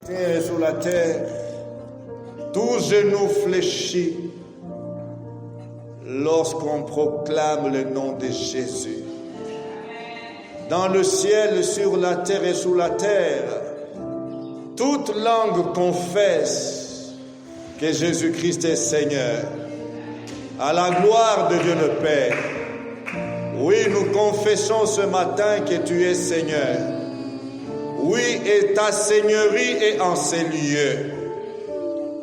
Et sur la terre, tout genou fléchit lorsqu'on proclame le nom de Jésus. Dans le ciel, sur la terre et sous la terre, toute langue confesse que Jésus-Christ est Seigneur. À la gloire de Dieu le Père. Oui, nous confessons ce matin que tu es Seigneur. Oui, et ta seigneurie est en ces lieux.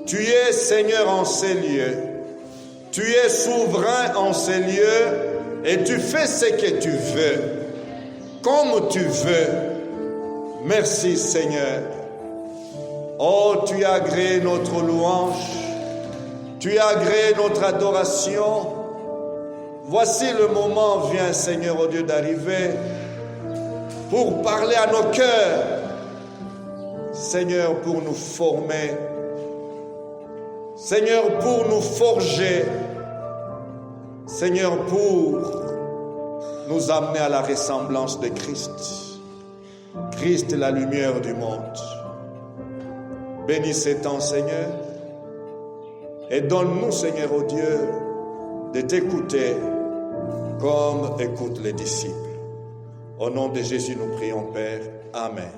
Tu es Seigneur en ces lieux. Tu es souverain en ces lieux et tu fais ce que tu veux, comme tu veux. Merci Seigneur. Oh, tu as agréé notre louange. Tu as agréé notre adoration. Voici le moment vient, Seigneur, au Dieu, d'arriver pour parler à nos cœurs. Seigneur, pour nous former. Seigneur, pour nous forger. Seigneur, pour nous amener à la ressemblance de Christ. Christ est la lumière du monde. Bénis ces temps, Seigneur. Et donne-nous, Seigneur, oh Dieu, de t'écouter comme écoutent les disciples. Au nom de Jésus, nous prions, Père. Amen.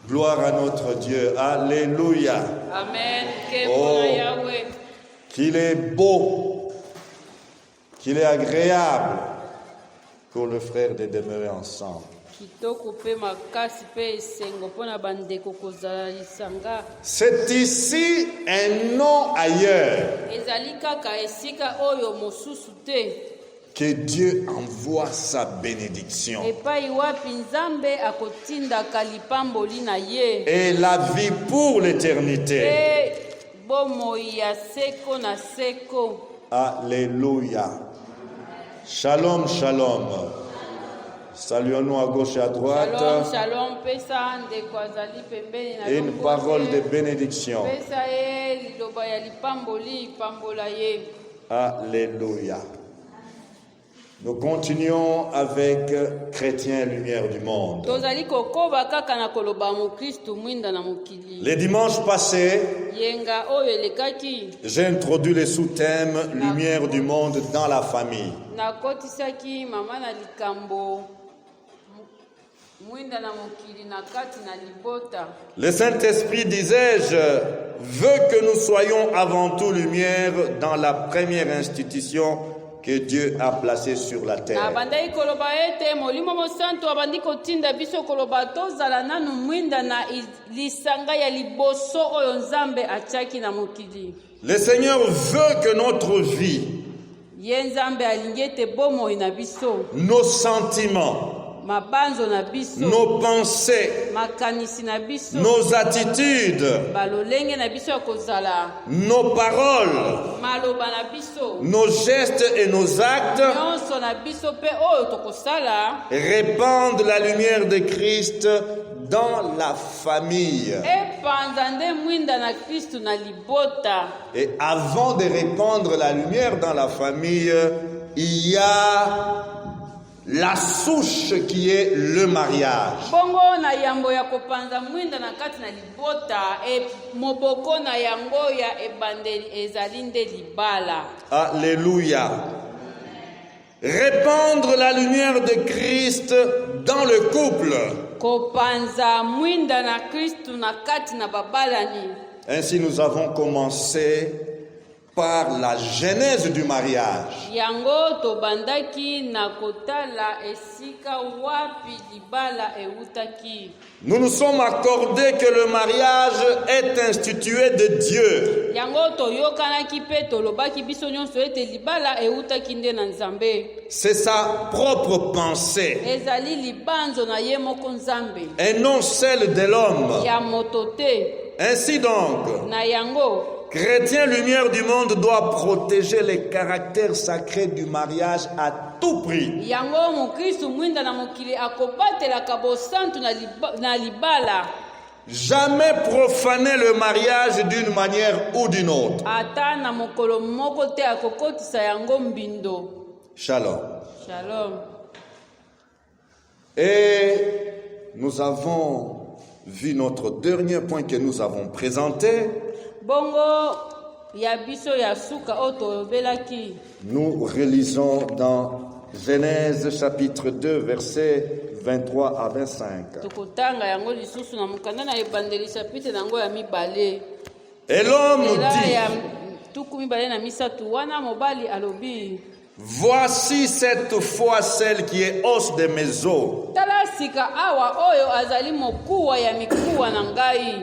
Gloire à notre Dieu. Alléluia. Amen. Oh, qu'il est beau, qu'il est agréable pour le frère de demeurer ensemble. C'est ici un nom ailleurs que Dieu envoie sa bénédiction. Et la vie pour l'éternité. Alléluia. Shalom, shalom. Saluons-nous à gauche et à droite. Shalom, shalom. Et une parole de bénédiction. Alléluia. Nous continuons avec Chrétiens Lumière du Monde. Les dimanches passés, j'ai introduit le sous-thème Lumière du Monde dans la famille. Le Saint-Esprit, disais-je, veut que nous soyons avant tout lumière dans la première institution que Dieu a placée sur la terre. Le Seigneur veut que notre vie, nos sentiments, nos pensées, nos attitudes, nos paroles, nos gestes et nos actes répandent la lumière de Christ dans la famille. Et avant de répandre la lumière dans la famille, il y a la souche qui est le mariage. Alléluia. Répandre la lumière de Christ dans le couple. Ainsi nous avons commencé par la genèse du mariage. Nous nous sommes accordés que le mariage est institué de Dieu. C'est sa propre pensée et non celle de l'homme. Ainsi donc, Chrétien Lumière du Monde doit protéger les caractères sacrés du mariage à tout prix. Jamais profaner le mariage d'une manière ou d'une autre. Shalom. Shalom. Et nous avons vu notre dernier point que nous avons présenté, bongo ya biso ya suka oto belaki nous relisons dans Genèse chapitre 2 versets 23 à 25. tukutanga yango lisusu na mukanda na ebandeli chapitre nango ya mibale. Et l'homme ya dit, tuku mibale na misatu wana mobali alobi, voici cette fois celle qui est os de mes os tala sika awa oyo azali mokuwa ya mikuwa na ngai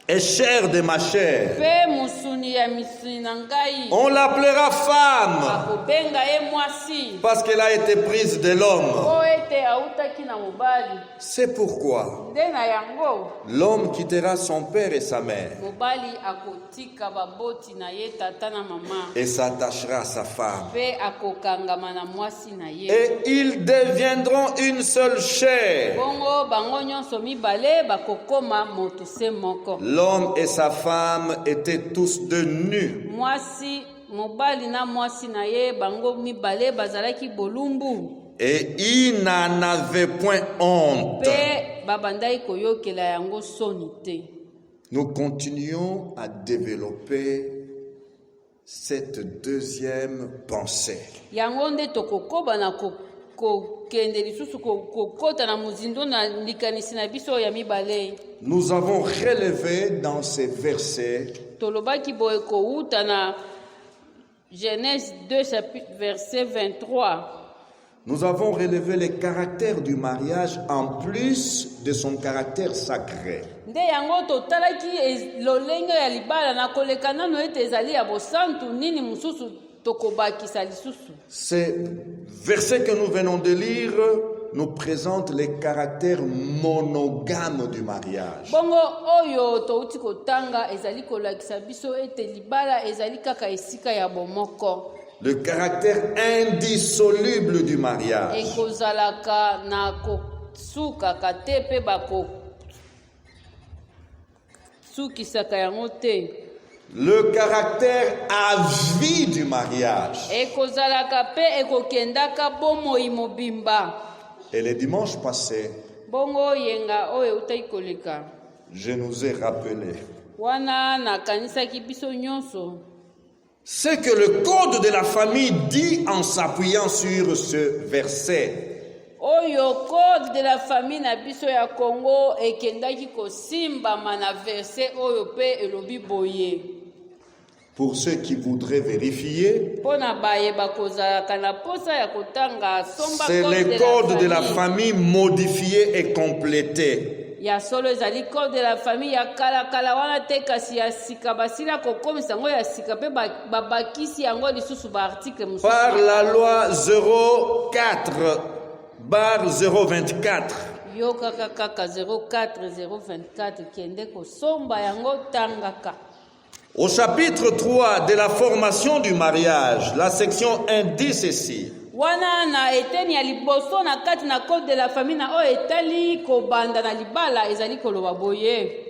et chair de ma chair. pe musuni ya misuni na ngai. On l'appellera femme akobenga ye mwasi parce qu'elle a été prise de l'homme. po ete autaki na mobali. C'est pourquoi nde na yango l'homme quittera son père et sa mère mobali akotika baboti na ye tata na mama et s'attachera à sa femme. pe akokangama na mwasi na ye. Et ils deviendront une seule chair. bongo bango nyonso mibale bakokoma moto se moko. L'homme et sa femme étaient tous de nus. mwasi mobali na mwasi na ye bango mibale bazalaki bolumbu Et ils n'en avaient point honte. pe babandaki koyokela yango soni te. Nous continuons à développer cette deuxième pensée. yango nde tokokoba na kokende lisusu kokota na mozindo na likanisi na biso ya mibale. Nous avons relevé dans ces versets tolobaki boye kouta na Genèse 2 chapitre verset 23. nous avons relevé le caractère du mariage en plus de son caractère sacré. nde yango totalaki lolenge ya libala na koleka nano ete ezali ya bosantu nini mosusu tokobakisa lisusu. Ces versets que nous venons de lire nous présentent les caractères monogames du mariage. bongo oyo touti kotanga ezali kolakisa biso ete libala ezali kaka esika ya bomoko. Le caractère indissoluble du mariage. ekozalaka na kosukaka te mpe bakosukisaka yango te. Le caractère à vie du mariage. ekozalaka mpe ekokendaka bomoi mobimba. Et le dimanche passé, bongo yenga oyo eutaki koleka je nous ai rappelé wana nakanisaki biso nyonso ce que le code de la famille dit en s'appuyant sur ce verset. oyo code de la famille na biso ya Congo ekendaki kosimbama na verset oyo mpe elobi boye. Pour ceux qui voudraient vérifier, mpona bayeba kozalaka na posa ya kotanga somba c'est le code de la famille modifié et complété. ya solo ezali code de la famille ya kalakala wana te kasi ya sika basila kokomisa yango ya sika mpe babakisi yango lisusu baarticle mosusu Par la loi 04/024. yokaka kaka 04/024 kende kosomba yango tangaka. Au chapitre 3 de la formation du mariage, la section 1 dit ceci. wana na eteni ya liboso na kati na code de la famille na oyo etali kobanda na libala ezali koloba boye.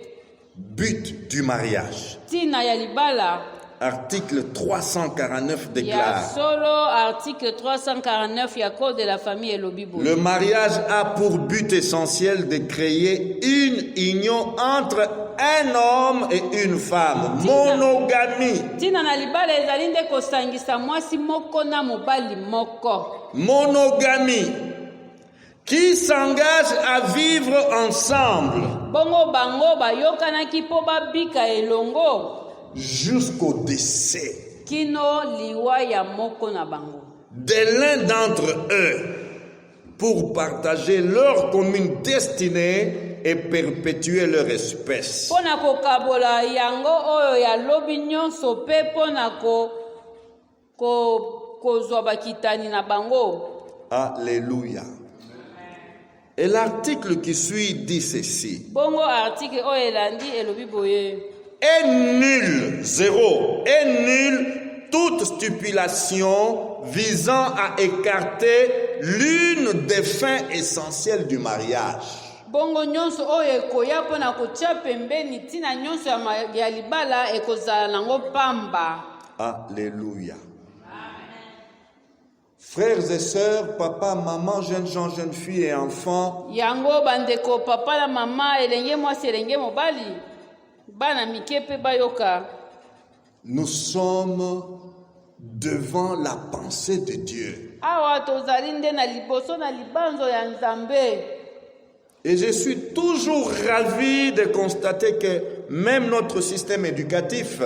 But du mariage. Tina ya libala. Article 349 ya déclare. solo article 349 ya code de la famille elobi boye. Le mariage a pour but essentiel de créer une union entre un homme et une femme. Monogamie. Tina na libala ezali nde kosangisa mwasi moko na mobali moko. Monogamie. Qui s'engage à vivre ensemble. Bongo bango bayokanaki po babika elongo. Jusqu'au décès. Kino liwa ya moko na bango. De l'un d'entre eux. Pour partager leur commune destinée et perpétuer leur espèce. Pona kokabola yango oyo ya lobi nyonso pe pona kozwa bakitani na bango. Alléluia. Et l'article qui suit dit ceci. Bongo article oyo elandi elobi boye. Est nul, zéro, est nul toute stipulation visant à écarter l'une des fins essentielles du mariage. Bongo nyonso oyo ekoya pona kotia pembeni tina nyonso ya libala ekozala nango pamba. Alléluia. Frères et sœurs, papa, maman, jeunes gens, jeunes filles et enfants, yango bandeko papa na mama elenge mwasi elenge mobali bana mike mpe bayoka nous sommes devant la pensée de Dieu. awa tozali nde na liboso na libanzo ya Nzambe. Et je suis toujours ravi de constater que même notre système éducatif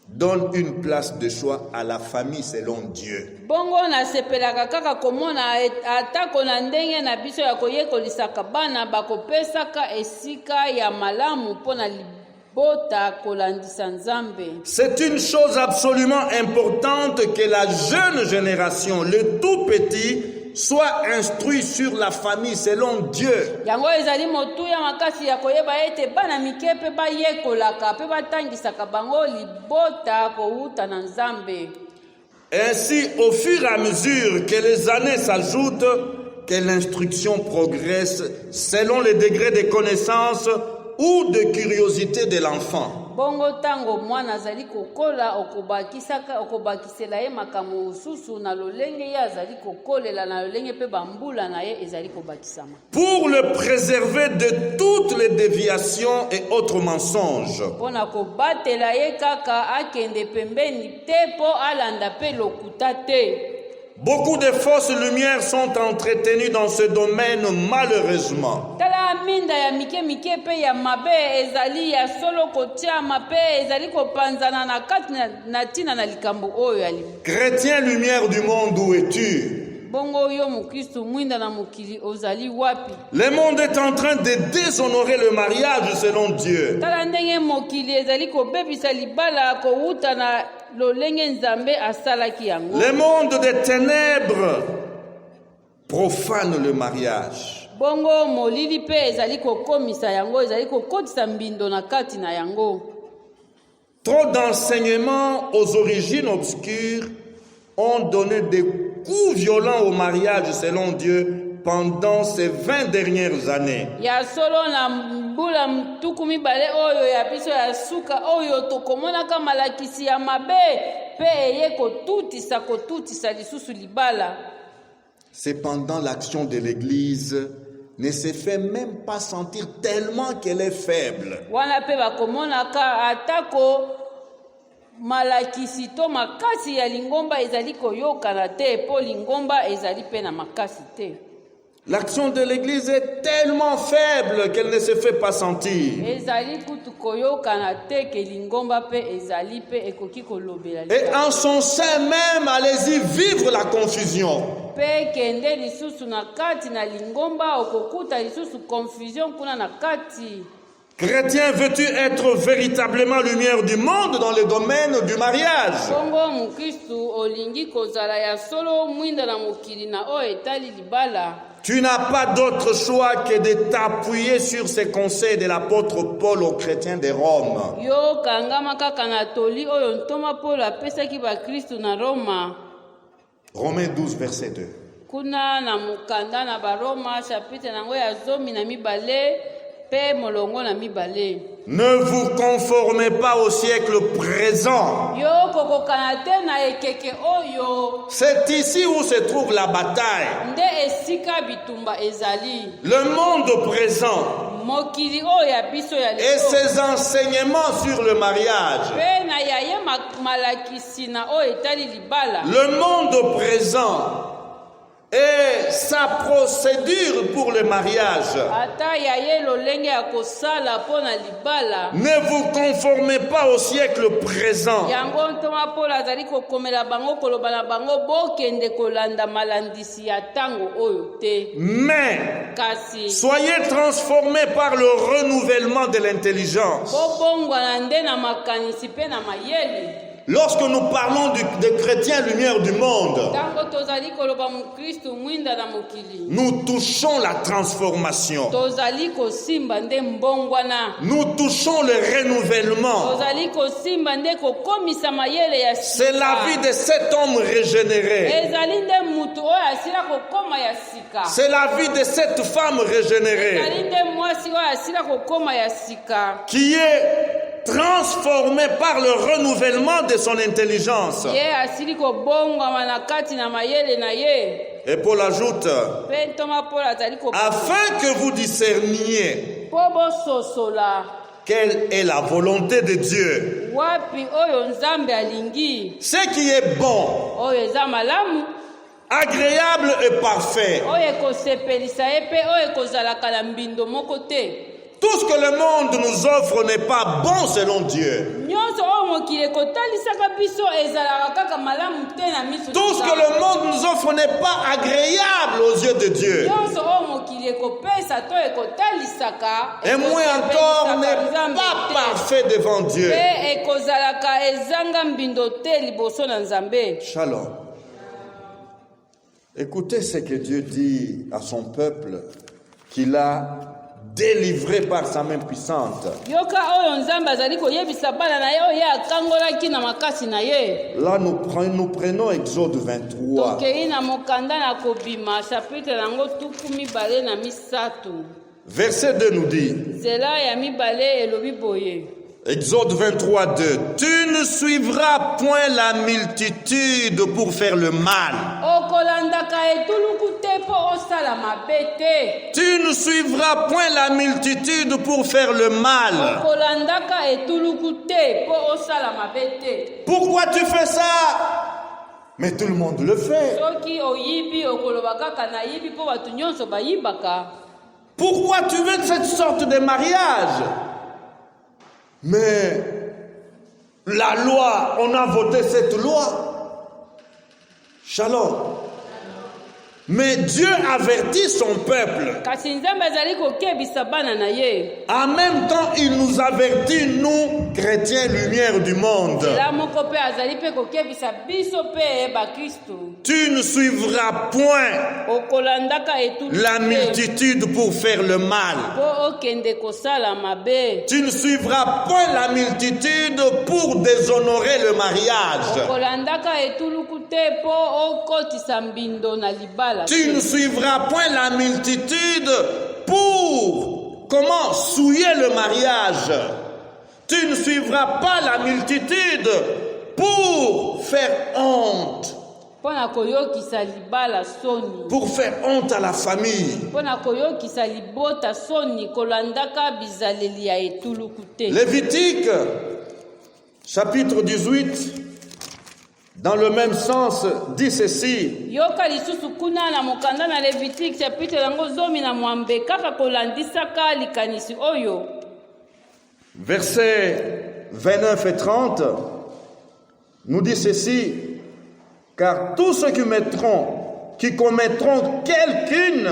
donne une place de choix à la famille selon Dieu. Bongo nasepelaka kaka komona atako na ndenge na biso ya koyekolisaka bana bakopesaka esika ya malamu mpona libota kolandisa Nzambe. C'est une chose absolument importante que la jeune génération, le tout petit, soit instruit sur la famille selon Dieu. Yango ezali motuya makasi ya koyeba ete bana mike mpe bayekolaka mpe batangisaka bango libota kouta na Nzambe. Ainsi, au fur et à mesure que les années s'ajoutent, que l'instruction progresse selon les degrés de connaissance ou de curiosité de l'enfant. Bongo tango mwana azali kokola okobakisela ye makambo mosusu na lolenge ye azali kokolela na lolenge mpe bambula na ye ezali kobakisama. Pour le préserver de toutes les déviations et autres mensonges. Mpona kobatela ye kaka akende pembeni te mpo alanda mpe lokuta te. Beaucoup de fausses lumières sont entretenues dans ce domaine malheureusement. Tala minda ya mike mike pe ya mabe ezali ya solo kotiama pe ezali kopanzana na kati na tina na likambo oyo ya libo. Chrétien, lumière du monde, où es-tu? Bongo yo mukristo mwinda na mukili ozali wapi? Le monde est en train de déshonorer le mariage selon Dieu. Tala ndenge mokili ezali kobebisa libala kouta na lolenge Nzambe asalaki yango. Le monde des ténèbres profane le mariage. Bongo molili pe ezali kokomisa yango ezali kokotisa mbindo na kati na yango. Trop d'enseignements aux origines obscures ont donné des coups violents au mariage selon Dieu pendant ces 20 dernières années. Ya solo na mbula mtuku mibale oyo ya biso ya suka oyo tokomonaka malakisi ya mabe pe ye kotutisa lisusu libala. Cependant, l'action de l'Église ne se fait même pas sentir tellement qu'elle est faible. Wana pe bakomonaka atako malakisi to makasi ya lingomba ezali koyokana te po lingomba ezali pe na makasi te. L'action de l'Église est tellement faible qu'elle ne se fait pas sentir. Ezali kutu koyokana te ke lingomba pe ezali pe ekoki kolobela. Et en son sein même, allez-y vivre la confusion. Pe kende lisusu na kati na lingomba okokuta lisusu confusion kuna na kati. Chrétien, veux-tu être véritablement lumière du monde dans le domaine du mariage? Bongo mukristu olingi kozala ya solo mwinda na mokili na o etali libala. Tu n'as pas d'autre choix que de t'appuyer sur ces conseils de l'apôtre Paul aux chrétiens de Rome. Yo kangama kaka na toli oyo ntoma Paul apesaki ba Kristu na Roma. Romains 12, verset 2. Kuna na mukanda na ba Roma chapitre nango ya 12 pe molongo na mibale. Ne vous conformez pas au siècle présent. Yo kokokana te na ekeke oyo. C'est ici où se trouve la bataille. Nde esika bitumba ezali. Le monde présent Mokili oyo ya biso ya et lelo. ses enseignements sur le mariage. Pe na yaye malakisi na oyo etali libala. Le monde présent et sa procédure pour le mariage. Ata yaye lolenge ya kosala pona libala. Ne vous conformez pas au siècle présent. Yango ntoma Paul azali kokomela bango koloba na bango bokende kolanda malandisi ya tango oyo te. Mais Kasi soyez transformés par le renouvellement de l'intelligence. bobongwa na nde na makanisi pe na mayele. Lorsque nous parlons des chrétiens lumière du monde, Tango tozali koloba mukristu mwinda na mokili. nous touchons la transformation. Tozali kosimba nde mbongwana. Nous touchons le renouvellement. Tozali kosimba nde kokomisa mayele ya sika. C'est la vie de cet homme régénéré. Ezali nde mutu oyo asila kokoma ya sika. C'est la vie de cette femme régénérée Ezali nde mwasi oyo asila kokoma ya sika. qui est transformé par le renouvellement de son intelligence. ye asili kobongwama na kati na mayele na ye. Et Paul ajoute, Mpe ntoma Paul azali afin que vous discerniez mpo bososola quelle est la volonté de Dieu, wapi oyo Nzambe alingi, ce qui est bon, oyo eza malamu, agréable et parfait. oyo ekosepelisa ye mpe oyo ekozalaka na mbindo moko te. Tout ce que le monde nous offre n'est pas bon selon Dieu. Nyonso oyo mokili ekotalisaka biso ezalaka kaka malamu te na miso. Tout ce que le monde nous offre n'est pas agréable aux yeux de Dieu. Nyonso oyo mokili ekopesa to ekotalisaka Et moins encore n'est pas parfait devant Dieu. mpe ekozalaka ezanga mbindo te liboso na Nzambe. Shalom. Écoutez ce que Dieu dit à son peuple qu'il a délivré par sa main puissante. Yoka oyo Nzambe azali koyebisa bana na ye oyo ye akangolaki na makasi na ye. Là, nous prenons Exode 23. Tokei na mokanda na kobima chapitre nango 23. Verset 2 nous dit, Nzela ya mibale elobi boye. Exode 23, 2. Tu ne suivras point la multitude pour faire le mal. Okolandaka etuluku te po osala mabe te. Tu ne suivras point la multitude pour faire le mal. Okolandaka etuluku te po osala mabe te. Pourquoi tu fais ça? Mais tout le monde le fait. Soki oyibi okoloba kaka na yibi po batu nyonso bayibaka. Pourquoi tu veux cette sorte de mariage? Mais la loi, on a voté cette loi. Shalom. Mais Dieu avertit son peuple. Kasi Nzambe azali kokebisa bana na ye. En même temps, il nous avertit, nous, chrétiens, lumière du monde. La moko pe azali pe kokebisa biso pe ba Kristo. Tu ne suivras point Okolandaka etuluku te. la multitude pour faire le mal. Po okende kosala mabe. Tu ne suivras point la multitude pour déshonorer le mariage. Okolandaka etuluku te po okotisa mbindo na libala. Tu ne suivras point la multitude pour, comment, souiller le mariage. Tu ne suivras pas la multitude pour faire honte. Pona koyokisa libala soni. Pour faire honte à la famille. Pona koyokisa libota soni kolandaka bizaleli ya etuluku te. Lévitique, chapitre 18, dans le même sens, dit ceci. Yoka lisusu kuna na mokanda na Levitique chapitre yango 10 kaka kolandisaka likanisi oyo. Versets 29 et 30 nous dit ceci. Car tous ceux qui commettront quelqu'une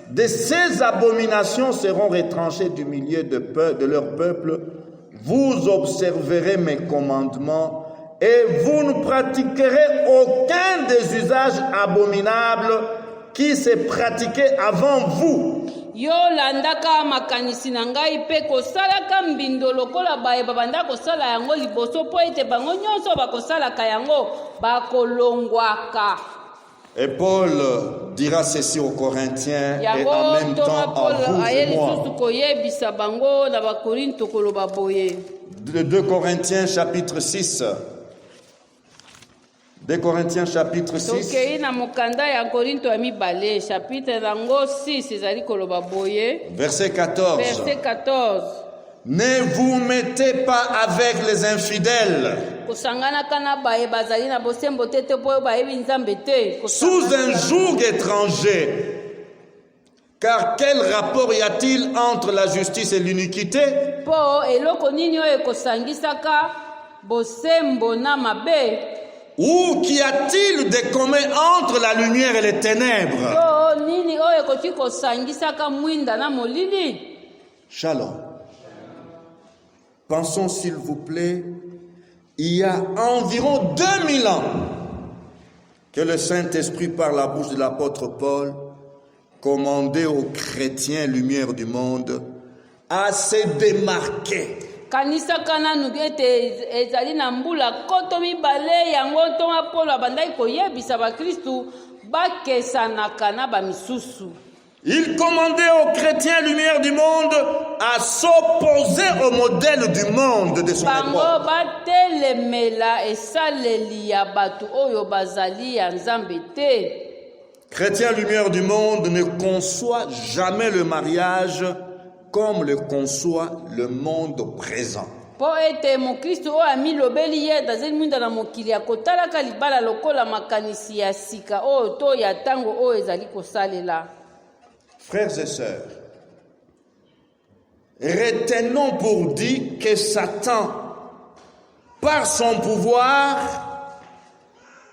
de ces abominations seront retranchés du milieu de leur peuple. Vous observerez mes commandements et vous ne pratiquerez aucun des usages abominables qui se pratiquaient avant vous. Yo landaka makanisi na ngai pe kosalaka mbindo lokola baye babanda kosala yango liboso po ete bango nyonso bakosalaka yango bakolongwaka. Et Paul dira ceci aux Corinthiens et en même temps à vous et moi. De 2 Corinthiens chapitre 6. 2 Corinthiens chapitre 6. Verset 14. Verset 14. Ne vous mettez pas avec les infidèles. Sous un joug étranger. Car quel rapport y a-t-il entre la justice et l'iniquité? Ou qu'y a-t-il de commun entre la lumière et les ténèbres? Shalom. Pensons s'il vous plaît, il y a environ 2000 ans que le Saint-Esprit par la bouche de l'apôtre Paul commandait aux chrétiens lumière du monde à se démarquer. Kanisa kana nugete ezali na mbula koto mibale yango tonga Paul abandai koyebisa ba Kristu bakesanaka na ba misusu. Il commandait aux chrétiens lumière du monde à s'opposer au modèle du monde de son époque. bango batelemela esaleli ya bato oyo bazali ya nzambe te. Chrétien lumière du monde ne conçoit jamais le mariage comme le conçoit le monde présent. Po ete mokristo oyo amilobeli ye azali mwinda na mokili akotalaka libala lokola makanisi ya sika oyo to ya ntango oyo ezali kosalela. Frères et sœurs, retenons pour dire que Satan, par son pouvoir,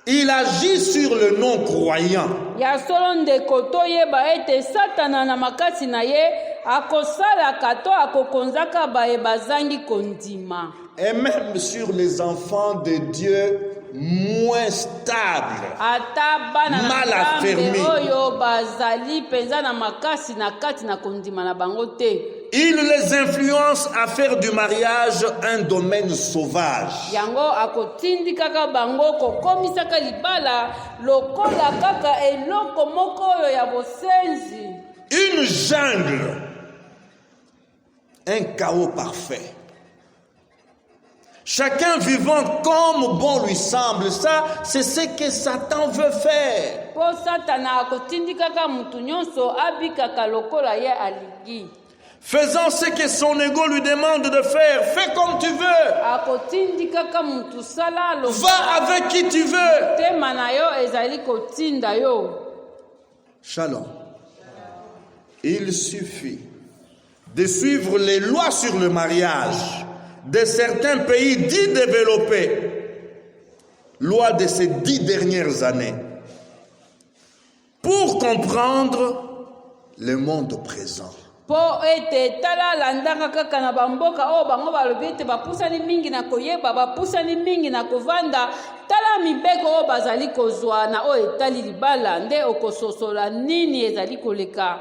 il agit sur le non-croyant. Ya solo ndeko toyeba ete satana na makasi na ye akosalaka to akokonzaka baye bazangi kondima. Et même sur les enfants de Dieu moins stables, Ata bana na mal affermis. oyo bazali penza na makasi na kati na kondima na bango te. Il les influence à faire du mariage un domaine sauvage. Yango akotindikaka bango kokomisaka libala lokola kaka eloko moko oyo ya bosenzi. Une jungle, un chaos parfait. Chacun vivant comme bon lui semble. Ça, c'est ce que Satan veut faire. Po satana akotindikaka mutu nyonso abikaka lokola ye aligi. Faisant ce que son ego lui demande de faire. Fais comme tu veux. Akotindikaka mutu sala lo. Va avec qui tu veux. Tema na yo ezali kotinda yo. Shalom. Il suffit de suivre les lois sur le mariage de certains pays dits développés, lois de ces 10 dernières années, pour comprendre le monde présent. Po ete tala landanga kaka na bamboka o bango balobi ete bapusani mingi na koyeba bapusani mingi na kovanda tala mibeko o bazali kozwa na o etali libala nde okososola nini ezali koleka.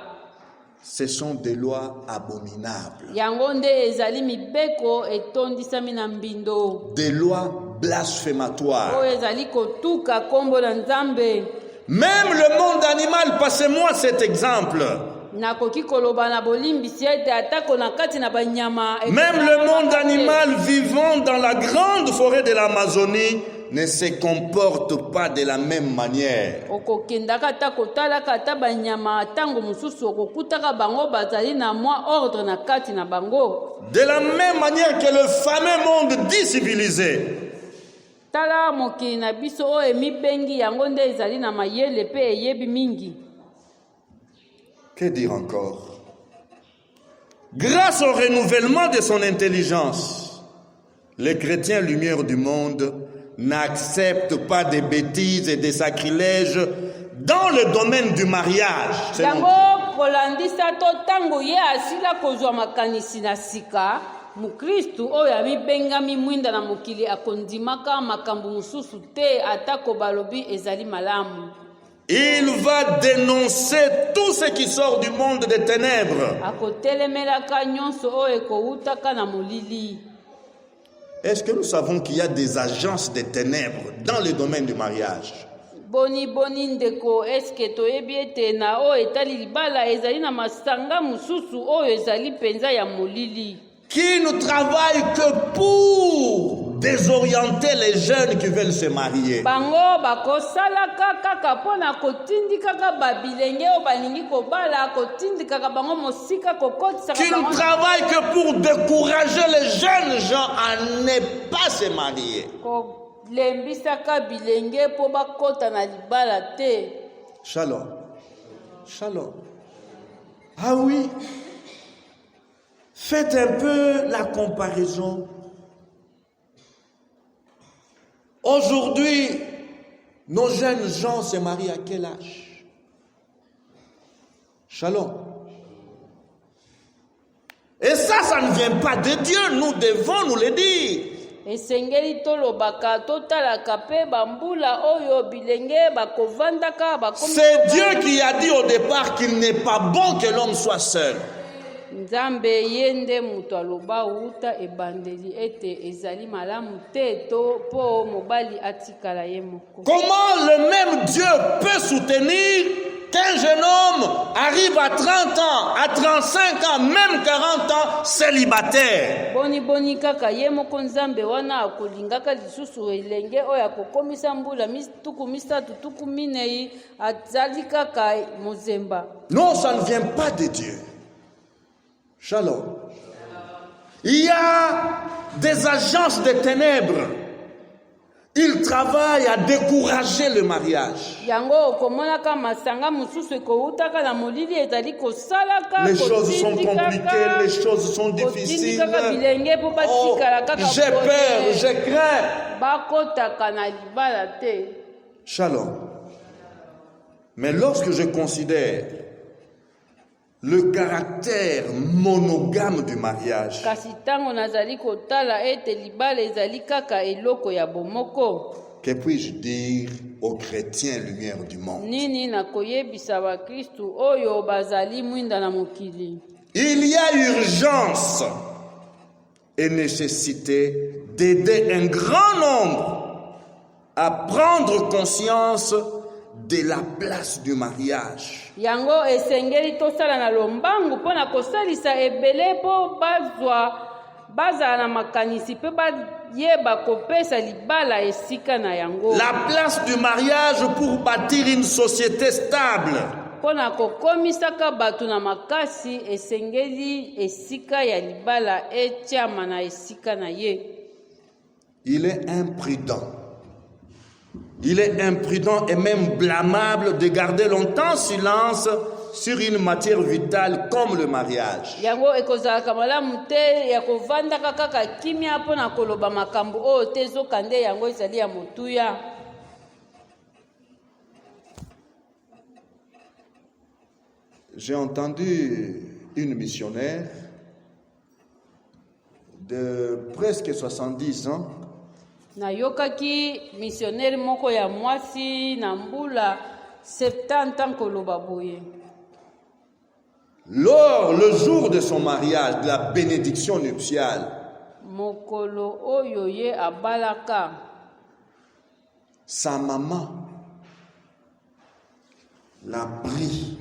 Ce sont des lois abominables. Yango nde ezali mibeko etondisami na mbindo. Des lois blasphématoires. O ezali kotuka kombo na Nzambe. Même le monde animal, passez-moi cet exemple. Nakoki koloba na bolimbisi ete atako na kati na banyama. Même le monde animal vivant dans la grande forêt de l'Amazonie ne se comporte pas de la même manière. Okokendaka ta kotalaka ta banyama tango mususu okokutaka bango bazali na mwa ordre na kati na bango. De la même manière que le fameux monde dit civilisé. Tala mokili na biso o emibengi yango nde ezali na mayele pe eyebi mingi. Que dire encore? Grâce au renouvellement de son intelligence, les chrétiens lumière du monde n'acceptent pas des bêtises et des sacrilèges dans le domaine du mariage. Yango kolandisa to tango ye asila kozwa makanisi na sika mukristu oyo amibengami mwinda na mokili akondimaka makambo mususu te atako balobi ezali malamu. Il va dénoncer tout ce qui sort du monde des ténèbres. Akotelemelaka nyonso oyo ekoutaka na molili. Est-ce que nous savons qu'il y a des agences des ténèbres dans le domaine du mariage? Boni ndeko eske toyebi ete na o etali libala ezali na masanga mususu oyo ezali penza ya molili. Qui ne travaille que pour désorienter les jeunes qui veulent se marier. Bango bakosalaka kaka pona kotindikaka babilenge o balingi kobala kotindikaka bango mosika kokotisa Qui ne travaille que pour décourager les jeunes gens à ne pas se marier. Lembisaka bilenge po bakota na libala te. Shalom. Shalom. Ah oui. Faites un peu la comparaison. Aujourd'hui, nos jeunes gens se marient à quel âge? Shalom. Et ça ne vient pas de Dieu. Nous devons nous le dire. Esengeli tolobaka totalaka pe bambula oyo bilenge bakovandaka bakomi. C'est Dieu qui a dit au départ qu'il n'est pas bon que l'homme soit seul. Nzambe yende mutu aloba uta ebandeli ete ezali malamu te to po mobali atikala ye moko. Comment le même Dieu peut soutenir qu'un jeune homme arrive à 30 ans, à 35 ans, même 40 ans, célibataire. Boni kaka ye moko nzambe wana akolingaka lisusu elenge oyo akokomisa mbula tuku misatu tuku minei azali kaka mozemba. Non, ça ne vient pas de Dieu. Shalom. Il y a des agences de ténèbres. Ils travaillent à décourager le mariage. Les choses sont compliquées, les choses sont difficiles. Oh, j'ai peur, j'ai craint. Shalom. Mais lorsque je considère le caractère monogame du mariage, que puis-je dire aux chrétiens lumière du monde? Il y a urgence et nécessité d'aider un grand nombre à prendre conscience de la place du mariage. Yango esengeli tosala na lombangu pona kosalisa ebele po bazwa na makanisi pe yeba kopesa libala esika na yango. La place du mariage pour bâtir une société stable. Pona kokomisaka bato na makasi esengeli esika ya libala etiama na esika na ye. Il est imprudent. Il est imprudent et même blâmable de garder longtemps silence sur une matière vitale comme le mariage. Yango ekozalaka malamu te ya kovandaka kaka kimia mpona koloba makambo oyo te ezokande yango ezali ya motuya. J'ai entendu une missionnaire de presque 70 ans nayokaki missionnaire moko ya mwasi na mbula 70 ans koloba boye. Lors le jour de son mariage, de la bénédiction nuptiale, mokolo oyo ye abalaka, sa maman l'a pris.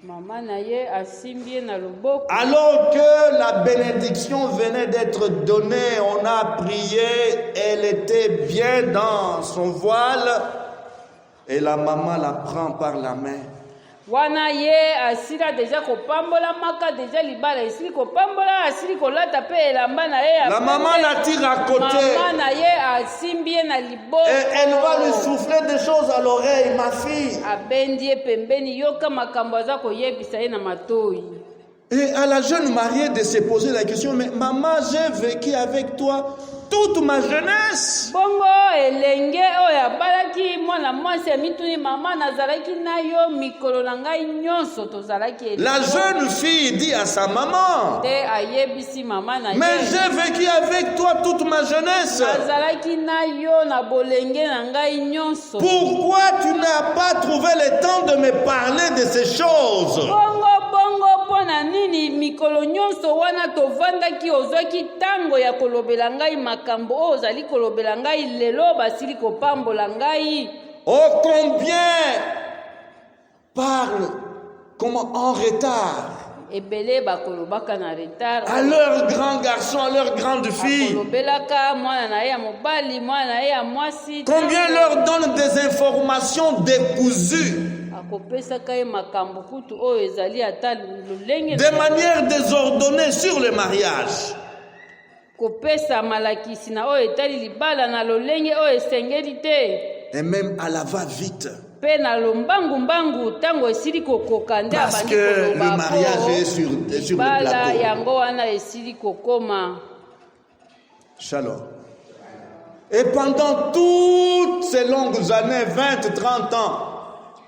Maman na ye asimbie na loboko. Alors que la bénédiction venait d'être donnée, on a prié, elle était bien dans son voile et la maman la prend par la main. Wana ye asila deja kopambola maka deja libala esili kopambola asili kolata pe elamba na ye. La maman la tire à côté. Maman na ye asimbie na liboko. Et elle va lui souffler des choses à l'oreille, ma fille. Abendie pembeni yoka makambo aza koyebisa ye na matoi. Et à la jeune mariée de se poser la question, mais maman, j'ai vécu avec toi toute ma jeunesse. Bongo elenge oya balaki mwana mwasi mituni mama nazalaki na yo mikolo na ngai nyonso tozalaki. La jeune fille dit à sa maman, te ayebisi mama na ye, mais j'ai vécu avec toi toute ma jeunesse. Nazalaki na yo na bolenge na ngai nyonso. Pourquoi tu n'as pas trouvé le temps de me parler de ces choses? Pona nini mikolo nyonso wana tovandaki ozwaki tango ya kolobela ngai makambo ozali kolobela ngai lelo basili kopambola ngai. Oh, combien parlent comment en retard ebele bakolobaka na retard à leurs grands garçons, à leurs grandes filles. Kolobelaka mwana na ye ya mobali mwana na ye ya mwasi. Combien leur donnent des informations décousues, de manière désordonnée sur le mariage. Et même à la va-vite. Parce que le mariage est sur le plateau. Shalom. Et pendant toutes ces longues années, 20, 30 ans,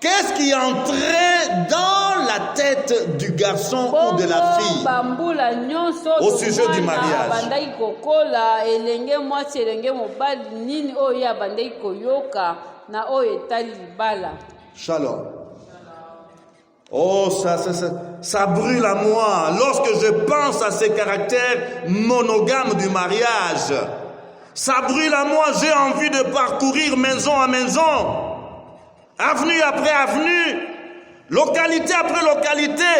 qu'est-ce qui entrait dans la tête du garçon ou de la fille au sujet du mariage? Shalom. Oh, ça brûle à moi lorsque je pense à ces caractères monogames du mariage. Ça brûle à moi, j'ai envie de parcourir maison à maison, avenue après avenue, localité après localité,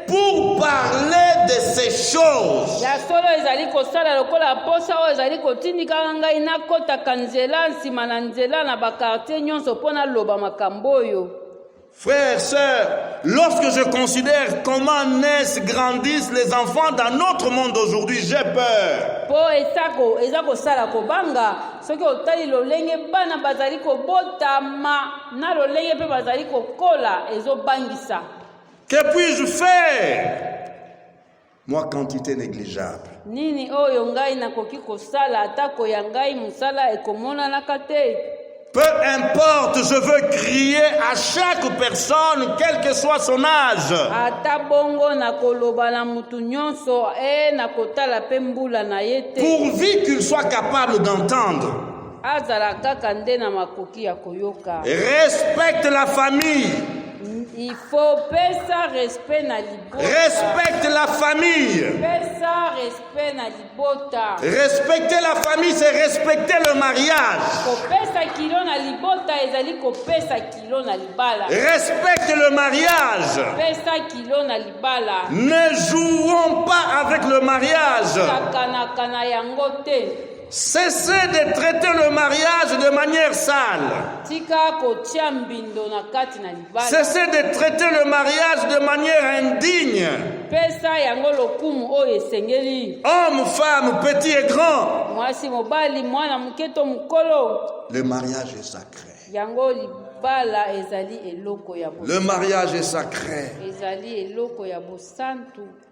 pour parler de ces choses. ya solo ezali kosala lokola posa oyo ezali kotindika ngai nakotaka nzela nsima na nzela na bakartier nyonso mpo naloba makambo oyo. Frères, sœurs, lorsque je considère comment naissent, grandissent les enfants dans notre monde aujourd'hui, j'ai peur. Po eza kosala kobanga soki otali lolenge bana bazali kobotama na lolenge mpe bazali kokola ezobangisa. Que puis-je faire? Moi, quantité négligeable. Nini oyo ngai nakoki kosala atako ya ngai mosala ekomonanaka te. Peu importe, je veux crier à chaque personne, quel que soit son âge. Ata bongo nakoloba na mutu nyonso nakotala pe mbula na ye te. Pourvu qu'il soit capable d'entendre. Azala kaka nde na makoki ya koyoka. Respecte la famille. Il faut pesa respect na libota. Respecte la famille. Pesa respect na libota. Respecter la famille, c'est respecter le mariage. Kopesa kilo na libota ezali kopesa kilo na libala. Respecte le mariage. Pesa kilo na libala. Ne jouons pas avec le mariage. Kana yango te. Cessez de traiter le mariage de manière sale. Cessez de traiter le mariage de manière indigne. Homme, femme, petit et grand. Le mariage est sacré. Le mariage est sacré.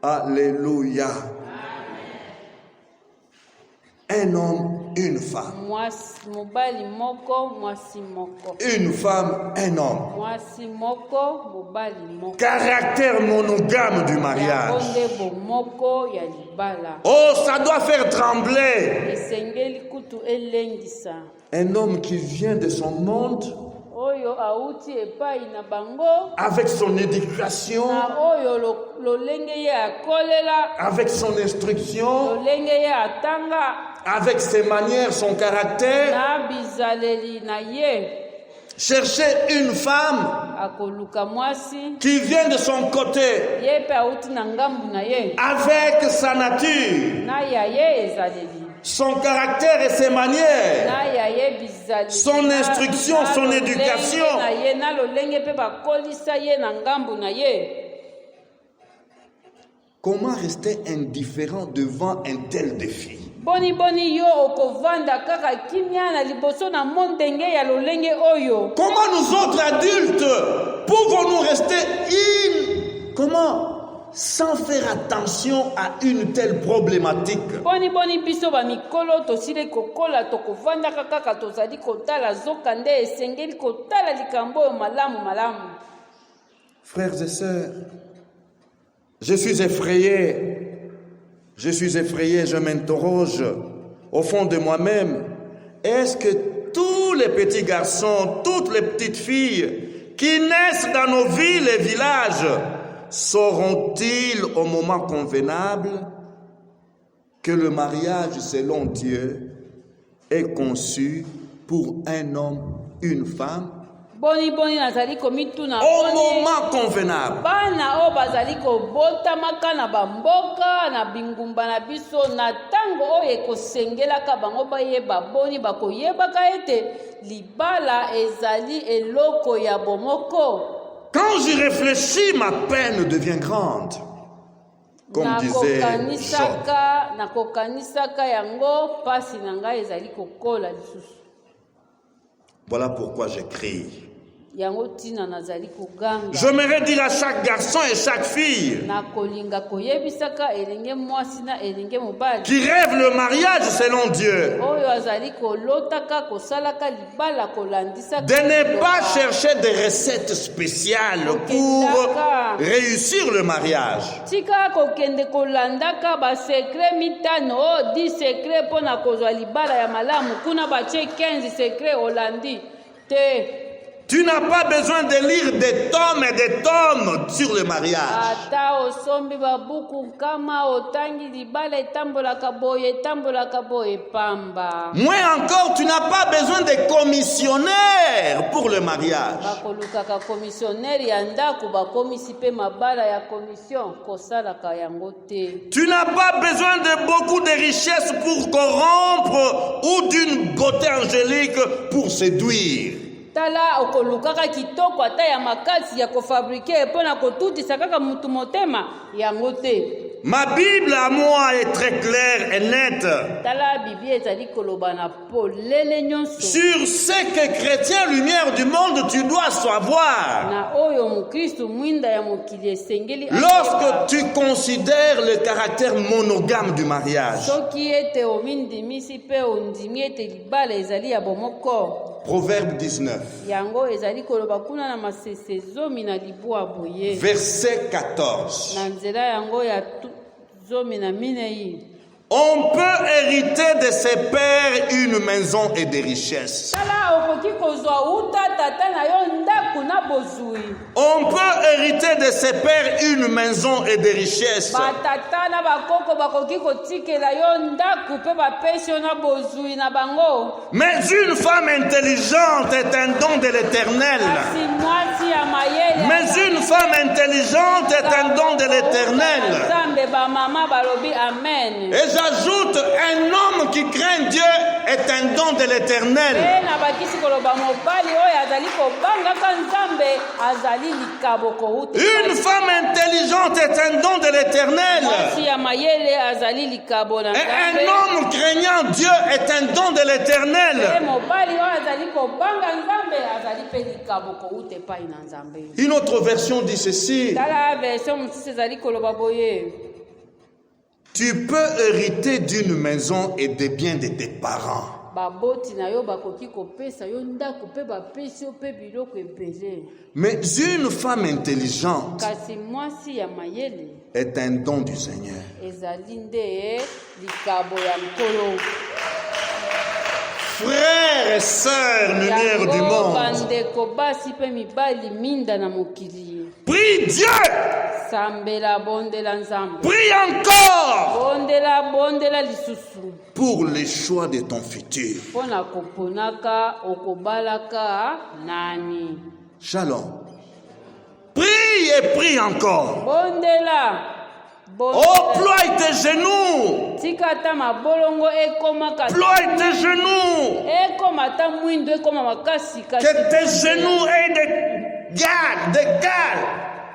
Alléluia. Un homme, une femme. Une femme, un homme. Caractère monogame du mariage. Oh, ça doit faire trembler. Un homme qui vient de son monde, avec son éducation, avec son instruction, avec ses manières, son caractère. Cherchez une femme qui vient de son côté, avec sa nature, son caractère et ses manières, son instruction, son éducation. Comment rester indifférent devant un tel défi? Boni yo okovanda kaka kimia na liboso na mondenge ya lolenge oyo. Comment nous autres adultes pouvons-nous rester sans faire attention à une telle problématique? Boni biso ba mikolo tosile kokola tokovanda kaka tozali kotala zokande esengeli kotala likambo malamu. Frères et sœurs, je suis effrayé, je m'interroge au fond de moi-même. Est-ce que tous les petits garçons, toutes les petites filles qui naissent dans nos villes et villages sauront-ils au moment convenable que le mariage selon Dieu est conçu pour un homme, une femme? Nazali komituna au moment convenable. Bana o bazali kobota makana bamboka na bingumba na biso na tango o ekosengelaka bango bayeba boni bakoyebaka ete libala ezali eloko ya bomoko. Quand j'y réfléchis, ma peine devient grande. Comme disait Job. Nakokanisaka yango pasi na ngai ezali kokola lisusu. Voilà pourquoi j'écris. Je m'aimerais dire à chaque garçon et chaque fille qui rêve le mariage selon Dieu de ne pas chercher des recettes spéciales pour réussir le mariage. Tu n'as pas besoin de lire des tomes et des tomes sur le mariage. ata osombi babuku kama otangi libala etambolaka boye pamba. Moins encore, tu n'as pas besoin de commissionnaires pour le mariage. Bakolukaka commissionnaire ya ndako bakomisi pe mabala ya commission kosalaka yango te. Tu n'as pas besoin de beaucoup de richesses pour corrompre ou d'une beauté angélique pour séduire. Tala okolukaka kitoko ata ya makasi ya kofabrike pona kotutisa kaka mutu motema yango te. Ma Bible à moi est très claire et nette Tala Bible ezali koloba na polele nyonso sur ce que chrétien lumière du monde tu dois savoir. na oyo mukristo mwinda ya mokili esengeli Lorsque tu considères le caractère monogame du mariage. soki ete omindimisi pe ondimi ete libala ezali ya bomoko. Proverbe 19, yango ezali koloba kuna na masese zomi na libwa boye verset 14. na nzela yango ya zomi na minei. On peut hériter de ses pères une maison et des richesses. Tala okoki kozwa uta tata na yo ndaku na bozui. On peut hériter de ses pères une maison et des richesses. Batata na bakoko bakoki kotikela yo ndaku pe bapesi yo na bozui na bango. Mais une femme intelligente est un don de l'Éternel. Kasi mwasi ya mayele. Mais une femme intelligente est un don de l'Éternel. Nzambe ba mama balobi amen. Et j'ajoute, un homme qui craint Dieu est un don de l'Éternel. Na bakisi koloba mobali oyo azali kobangaka Nzambe azali likabo kouta. Une femme intelligente est un don de l'Éternel. Mwasi ya mayele azali likabo na Et Nzambe. un homme craignant Dieu est un don de l'Éternel. Mobali oyo azali kobanga Nzambe azali pe likabo kouta epai na Nzambe. Une autre version dit ceci. Tala version mosusu ezali koloba boye. Tu peux hériter d'une maison et des biens de tes parents. Baboti na yo bakoki kopesa yo ndako pe bapesi yo pe biloko ebele. Mais une femme intelligente Kasi mwasi ya mayele est un don du Seigneur. ezali nde likabo ya nkolo. Frères et sœurs, lumière du Yango monde, bandeko basi pe mibali minda na mokili. prie Dieu, Sambela bondela Nzambe. prie encore Bondela lisusu. pour les choix de ton futur. Pona koponaka okobalaka nani. Shalom. Prie et prie encore. Bondela. Oh, ploie tes genoux. Tikata mabolongo ekomaka. Ploie tes genoux. Ekomata mwindo ekoma makasi kasi. Que tes genoux aient des gales.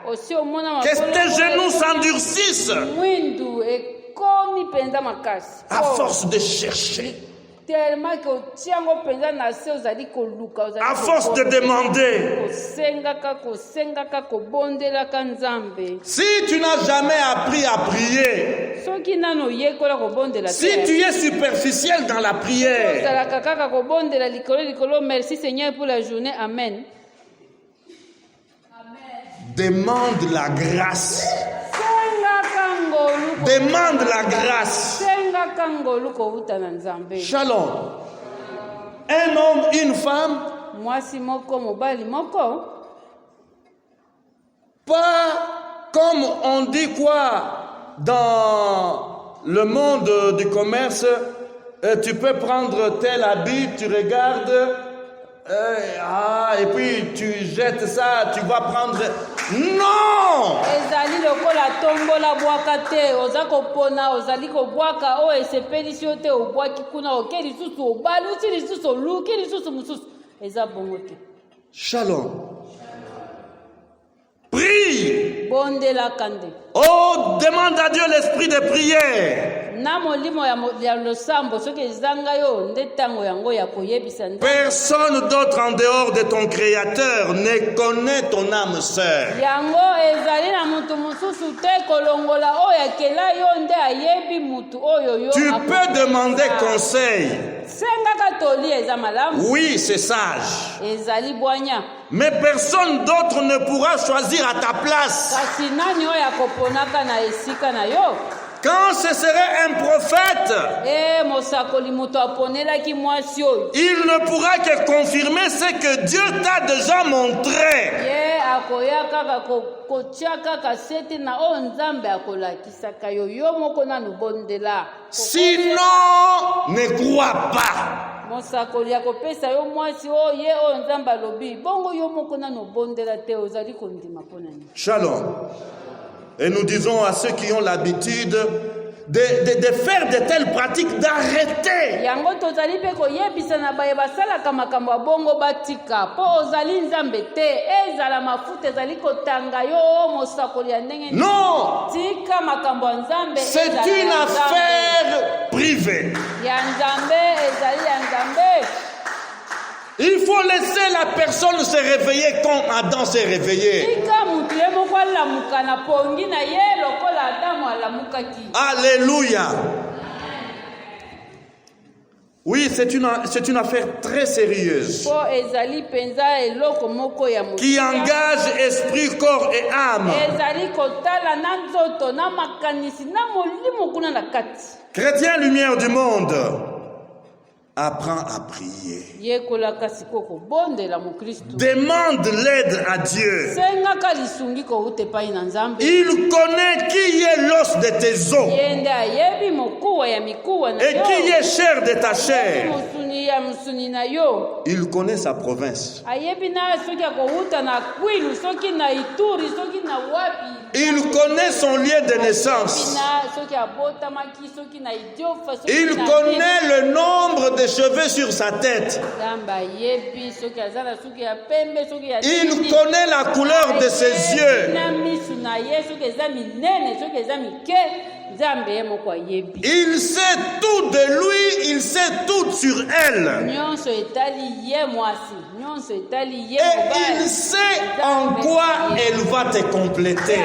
Osi omona Que tes genoux s'endurcissent mwindu ekomi penza makasi. à force de chercher, Tellement que otiango penza na se ozali koluka ozali. à force de demander. Kosengaka kobondelaka Nzambe. Si tu n'as jamais appris à prier, Soki nano yekola kobondela te. si tu es superficiel dans la prière, Ozalaka kaka kobondela likolo. Merci Seigneur pour la journée. Amen. demande la grâce. Sengaka ngolu. Demande la grâce. Sengaka ngolu kouta na Nzambe. Shalom. Un homme, une femme, Mwasi moko mobali moko. pas comme on dit quoi dans le monde du commerce, tu peux prendre tel habit, tu regardes, et puis tu jettes ça, tu vas prendre... Non! Ezali lokola tombola bwaka te. Oza kopona ozali kobwaka o esepelisi yo te obwaki kuna oke lisusu obalusi lisusu oluki lisusu mususu. Eza bongo te. Shalom. Prie. Bondela kande. Oh, demande à Dieu l'esprit de prière. Na molimo ya losambo soki ezanga yo nde tango yango ya koyebisa Nzambe. Personne d'autre en dehors de ton Créateur ne connaît ton âme sœur. Yango ezali na mutu mususu te kolongola oyo akela yo nde ayebi mutu oyo yo. Tu peux demander conseil. Sengaka toli eza malamu. Oui, c'est sage. Ezali bwanya. Mais personne d'autre ne pourra choisir à ta place. Kasi nani oyo akoponaka na esika na yo? Quand ce serait un prophète, Il ne pourra que confirmer ce que Dieu t'a déjà montré. Sinon, ne crois pas. Shalom. Et nous disons à ceux qui ont l'habitude de faire de telles pratiques d'arrêter. Non, c'est une affaire privée. Il faut laisser la personne se réveiller quand Adam s'est réveillé. Alléluia. Oui, c'est une affaire très sérieuse qui engage esprit, corps et âme. Chrétien, lumière du monde, apprends à prier. Demande l'aide à Dieu. Il connaît qui est l'os de tes os et qui est chair de ta chair. Il connaît sa province. Il connaît son lieu de naissance. Il connaît le nombre de cheveux sur sa tête. Il connaît la couleur de ses yeux. Il sait tout de lui, il sait tout sur elle. Et il sait en quoi elle va te compléter.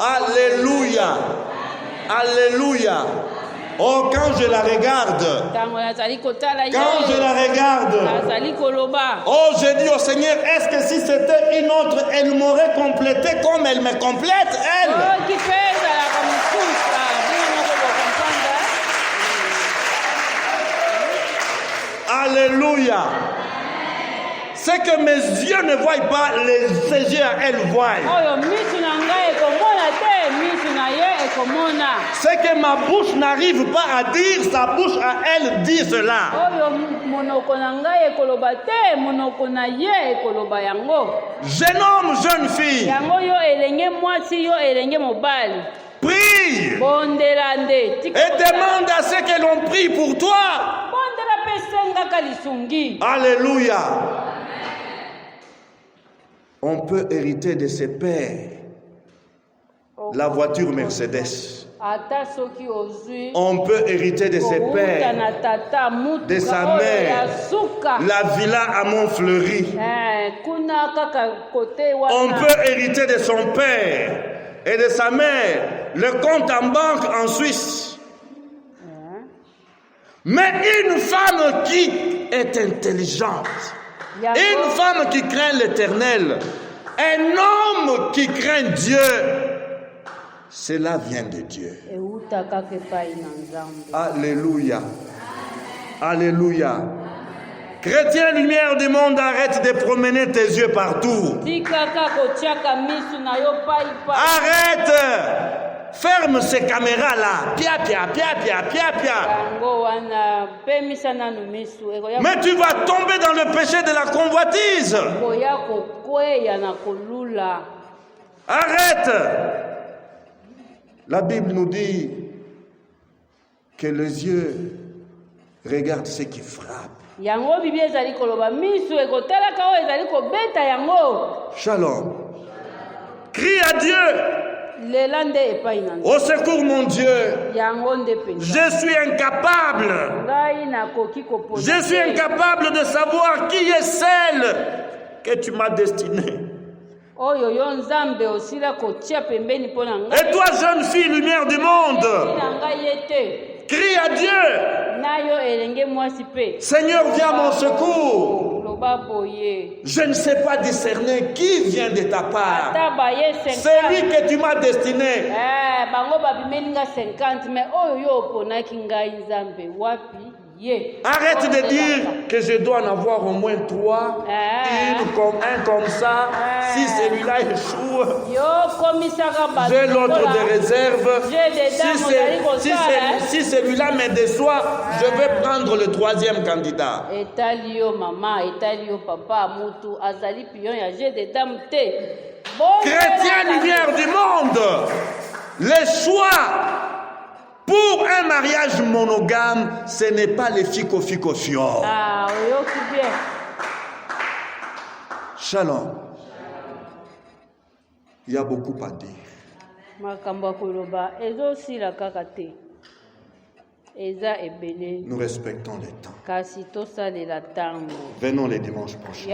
Alléluia. Alléluia. Oh, quand je la regarde, oh, je dis au Seigneur, est-ce que si c'était une autre, elle m'aurait complété comme elle me complète, elle? Alléluia. C'est que mes yeux ne voient pas, ses yeux à elle voient. C'est que ma bouche n'arrive pas à dire, sa bouche à elle dit cela. Jeune homme, jeune fille, prie et demande à ceux qui l'ont pris pour toi. Alléluia. On peut hériter de ses pères la voiture Mercedes. On peut hériter de ses pères, de sa mère, la villa à Montfleury. On peut hériter de son père et de sa mère le compte en banque en Suisse. Mais une femme qui est intelligente, une femme qui craint l'Éternel, un homme qui craint Dieu, cela vient de Dieu. Alléluia. Alléluia. Chrétien, lumière du monde, arrête de promener tes yeux partout. Arrête. Ferme ces caméras-là. Pia, pia, pia, pia, pia, pia. Mais tu vas tomber dans le péché de la convoitise. Arrête. La Bible nous dit que les yeux regardent ce qui frappe. Shalom. Crie à Dieu. Au secours, mon Dieu. Je suis incapable. Je suis incapable de savoir qui est celle que tu m'as destinée. Et toi, jeune fille, lumière du monde, crie à Dieu. Seigneur, viens à mon secours. Je ne sais pas discerner qui vient de ta part. C'est lui que tu m'as destiné. Arrête de dire que je dois en avoir au moins 3, un comme ça. Si celui-là échoue, j'ai l'autre de réserve. Si celui-là me déçoit, je vais prendre le 3e candidat. Chrétien lumière du monde, les choix pour un mariage monogame, ce n'est pas les fico-fico-fio. Shalom. Il y a beaucoup à dire. Nous respectons les temps. Venons les dimanches prochains.